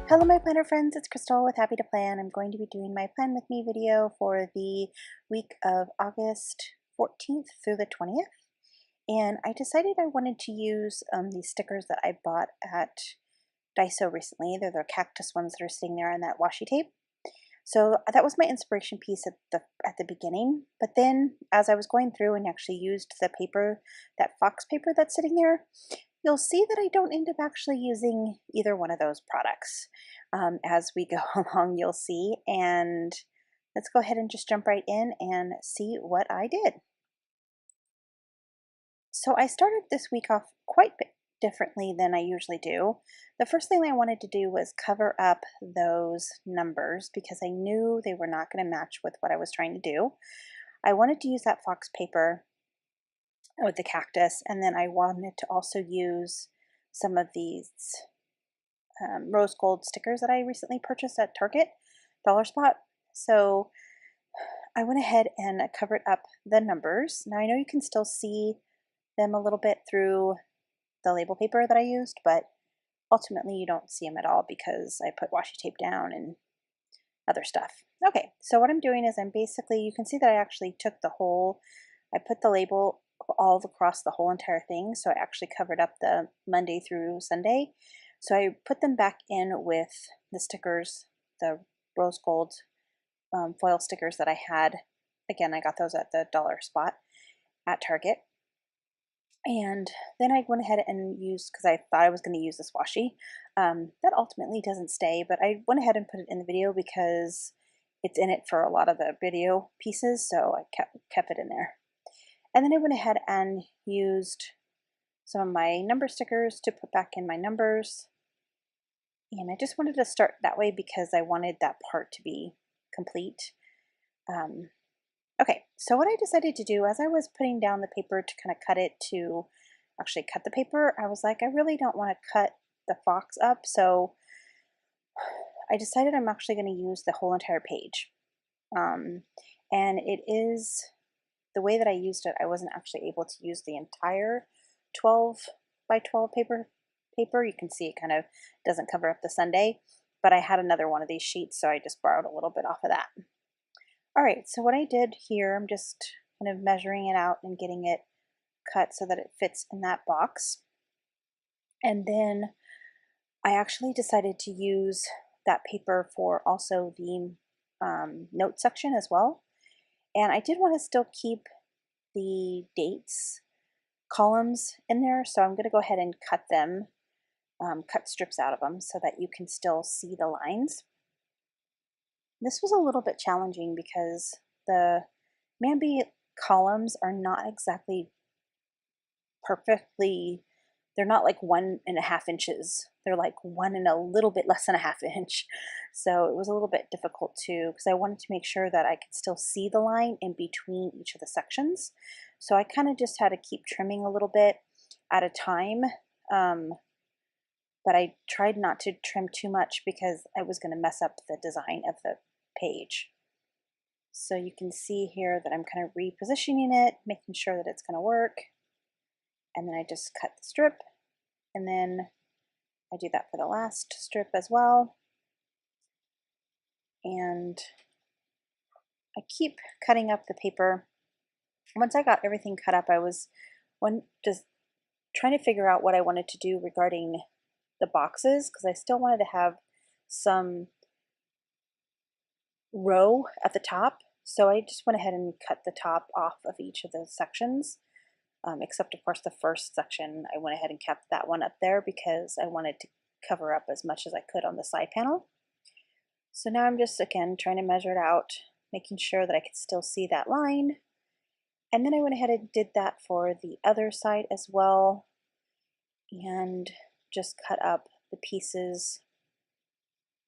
Hello my planner friends, it's Crystal with Happy to Plan. I'm going to be doing my Plan With Me video for the week of August 14th through the 20th. And I decided I wanted to use these stickers that I bought at Daiso recently. They're the cactus ones that are sitting there on that washi tape. So that was my inspiration piece at the beginning. But then as I was going through and actually used the paper, that fox paper that's sitting there, you'll see that I don't end up actually using either one of those products. As we go along, you'll see. And let's go ahead and just jump right in and see what I did. So I started this week off quite a bit differently than I usually do. The first thing I wanted to do was cover up those numbers because I knew they were not going to match with what I was trying to do. I wanted to use that fox paper with the cactus, and then I wanted to also use some of these rose gold stickers that I recently purchased at Target Dollar Spot. So I went ahead and covered up the numbers. Now I know you can still see them a little bit through the label paper that I used, but ultimately you don't see them at all because I put washi tape down and other stuff. Okay, so what I'm doing is I'm basically, you can see that I actually took the whole, I put the label all across the whole entire thing, so I actually covered up the Monday through Sunday. So I put them back in with the stickers, the rose gold foil stickers that I had. Again, I got those at the dollar spot at Target. And then I went ahead and used, because I thought I was going to use this washi, that ultimately doesn't stay, but I went ahead and put it in the video because it's in it for a lot of the video pieces, so I kept it in there. And then I went ahead and used some of my number stickers to put back in my numbers. And I just wanted to start that way because I wanted that part to be complete. Okay, so what I decided to do as I was putting down the paper to kind of cut it to actually cut the paper, I was like, I really don't want to cut the fox up, so I decided I'm actually going to use the whole entire page. And it is, the way that I used it, I wasn't actually able to use the entire 12 by 12 paper. You can see it kind of doesn't cover up the Sunday, but I had another one of these sheets, so I just borrowed a little bit off of that. All right, so what I did here, I'm just kind of measuring it out and getting it cut so that it fits in that box. And then I actually decided to use that paper for also the note section as well. And I did want to still keep the dates columns in there, so I'm going to go ahead and cut them, cut strips out of them so that you can still see the lines. This was a little bit challenging because the Mambi columns are not exactly perfectly, they're not like 1.5 inches. They're like 1 and a little bit less than a half inch. So it was a little bit difficult too, because I wanted to make sure that I could still see the line in between each of the sections. So I kind of just had to keep trimming a little bit at a time. But I tried not to trim too much because I was going to mess up the design of the page. So you can see here that I'm kind of repositioning it, making sure that it's going to work. And then I just cut the strip, and then I do that for the last strip as well. And I keep cutting up the paper. Once I got everything cut up, I was just trying to figure out what I wanted to do regarding the boxes, because I still wanted to have some row at the top. So I just went ahead and cut the top off of each of those sections, except of course the first section. I went ahead and kept that one up there because I wanted to cover up as much as I could on the side panel. So now I'm just again trying to measure it out, making sure that I could still see that line. And then I went ahead and did that for the other side as well, and just cut up the pieces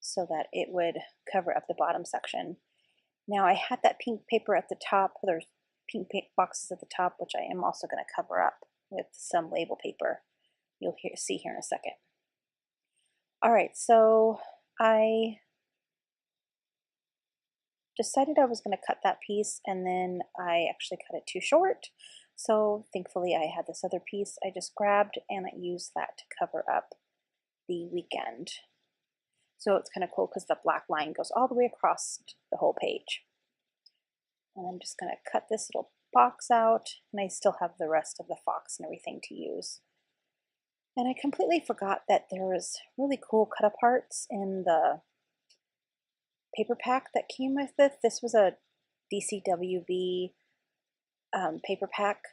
so that it would cover up the bottom section. Now I had that pink paper at the top. There's pink boxes at the top, which I am also going to cover up with some label paper. You'll see here in a second. All right, so I decided I was going to cut that piece, and then I actually cut it too short. So thankfully I had this other piece I just grabbed, and I used that to cover up the weekend. So it's kind of cool because the black line goes all the way across the whole page. And I'm just going to cut this little box out, and I still have the rest of the fox and everything to use. And I completely forgot that there was really cool cut aparts in the paper pack that came with it. This was a DCWV paper pack,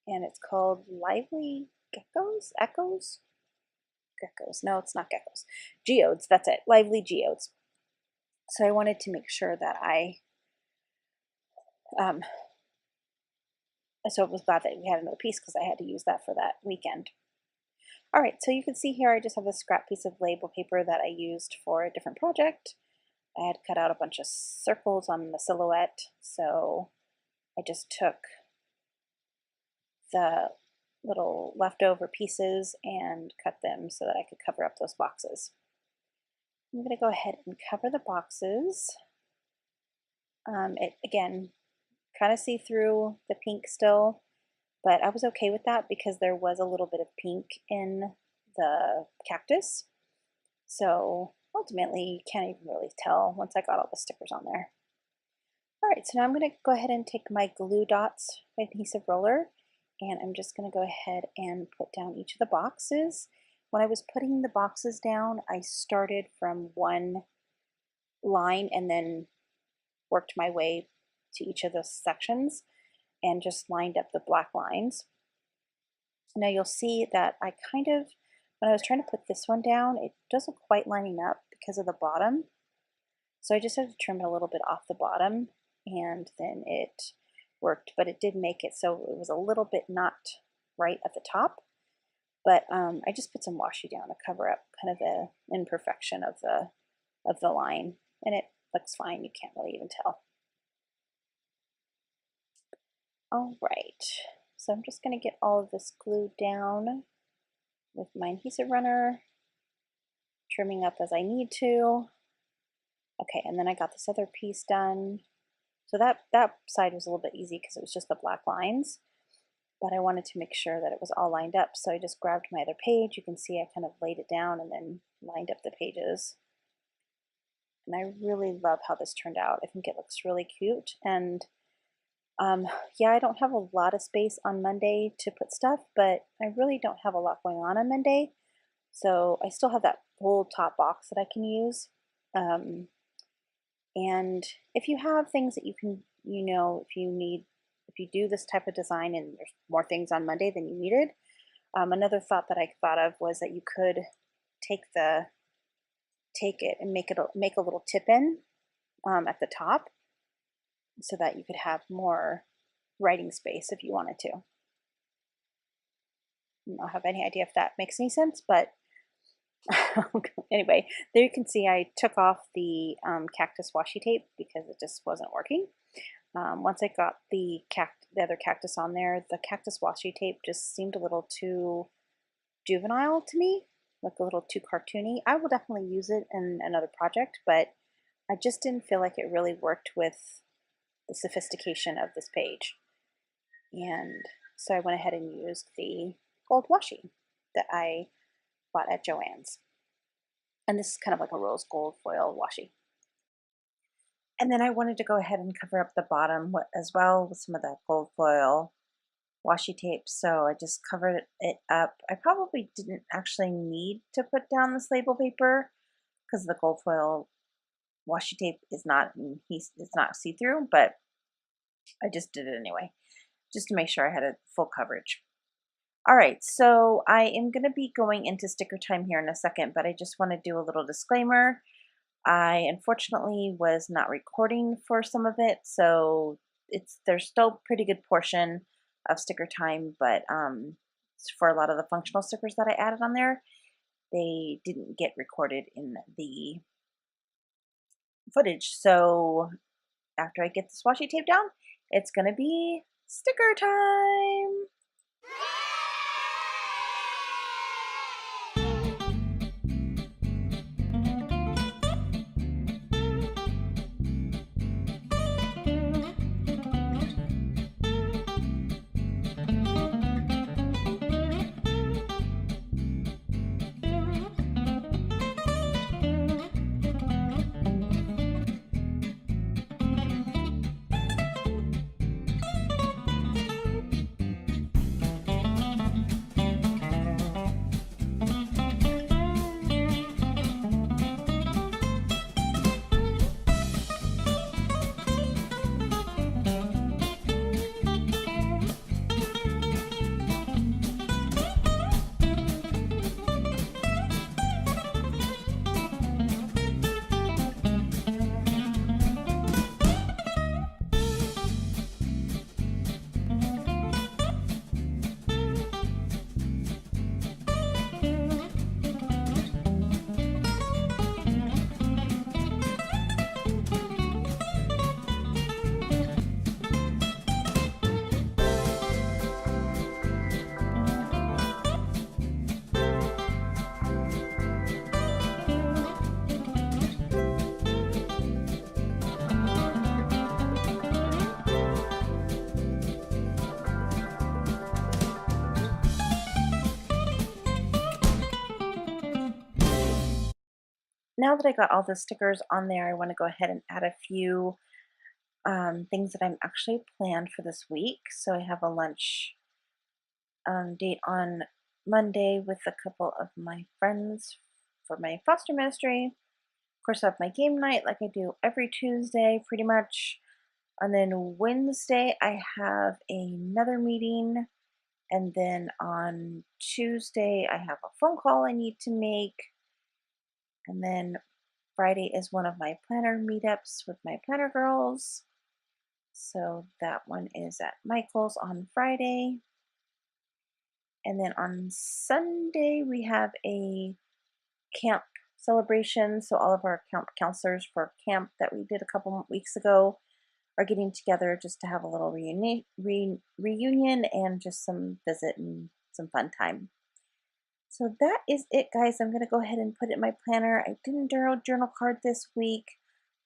and it's called Lively Geckos? Echoes? Geckos. No, it's not geckos. Geodes, that's it. Lively Geodes. So I wanted to make sure that I so I was glad that we had another piece because I had to use that for that weekend. All right, so you can see here I just have a scrap piece of label paper that I used for a different project. I had cut out a bunch of circles on the silhouette, so I just took the little leftover pieces and cut them so that I could cover up those boxes. I'm going to go ahead and cover the boxes. It again, kind of see through the pink still, but I was okay with that because there was a little bit of pink in the cactus. So ultimately, you can't even really tell once I got all the stickers on there. All right, so now I'm going to go ahead and take my glue dots adhesive roller, and I'm just going to go ahead and put down each of the boxes. When I was putting the boxes down, I started from one line and then worked my way to each of the sections and just lined up the black lines. Now you'll see that I kind of, when I was trying to put this one down, it doesn't quite lining up because of the bottom. So I just had to trim it a little bit off the bottom, and then it worked, but it did make it so it was a little bit not right at the top. But I just put some washi down to cover up kind of the imperfection of the line, and it looks fine. You can't really even tell. All right, so I'm just going to get all of this glued down with my adhesive runner, trimming up as I need to. Okay, and then I got this other piece done. So that side was a little bit easy because it was just the black lines, but I wanted to make sure that it was all lined up. So I just grabbed my other page. You can see I kind of laid it down and then lined up the pages. And I really love how this turned out. I think it looks really cute. And yeah, I don't have a lot of space on Monday to put stuff, but I really don't have a lot going on Monday. So I still have that whole top box that I can use. And if you have things that you can, if you do this type of design and there's more things on Monday than you needed, another thought that I thought of was that you could take it and make a little tip in at the top so that you could have more writing space if you wanted to. I don't have any idea if that makes any sense, but anyway, there you can see I took off the cactus washi tape because it just wasn't working. Once I got the other cactus on there, the cactus washi tape just seemed a little too juvenile to me, like a little too cartoony. I will definitely use it in another project, but I just didn't feel like it really worked with the sophistication of this page. And so I went ahead and used the gold washi that I bought at Joann's. And this is kind of like a rose gold foil washi. And then I wanted to go ahead and cover up the bottom as well with some of that gold foil washi tape. So I just covered it up. I probably didn't actually need to put down this label paper because the gold foil washi tape is not see-through, but I just did it anyway, just to make sure I had a full coverage. All right, so I am going to be going into sticker time here in a second, but I just want to do a little disclaimer. I unfortunately was not recording for some of it, so there's still a pretty good portion of sticker time, but for a lot of the functional stickers that I added on there, they didn't get recorded in the footage. So after I get this washi tape down, it's going to be sticker time. now that I got all the stickers on there, I want to go ahead and add a few things that I'm actually planned for this week. So I have a lunch date on Monday with a couple of my friends for my foster ministry. Of course, I have my game night like I do every Tuesday, pretty much. And then Wednesday, I have another meeting. And then on Tuesday, I have a phone call I need to make. And then Friday is one of my planner meetups with my planner girls. So that one is at Michael's on Friday. And then on Sunday, we have a camp celebration. So all of our camp counselors for camp that we did a couple weeks ago are getting together just to have a little reunion and just some visit and some fun time. So that is it, guys. I'm going to go ahead and put it in my planner. I didn't do a journal card this week.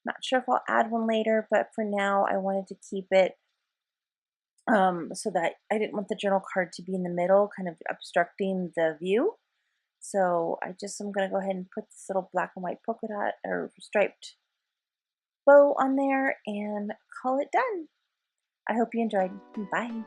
Not sure if I'll add one later, but for now, I wanted to keep it so that I didn't want the journal card to be in the middle, kind of obstructing the view. So I'm going to go ahead and put this little black and white polka dot or striped bow on there and call it done. I hope you enjoyed. Bye.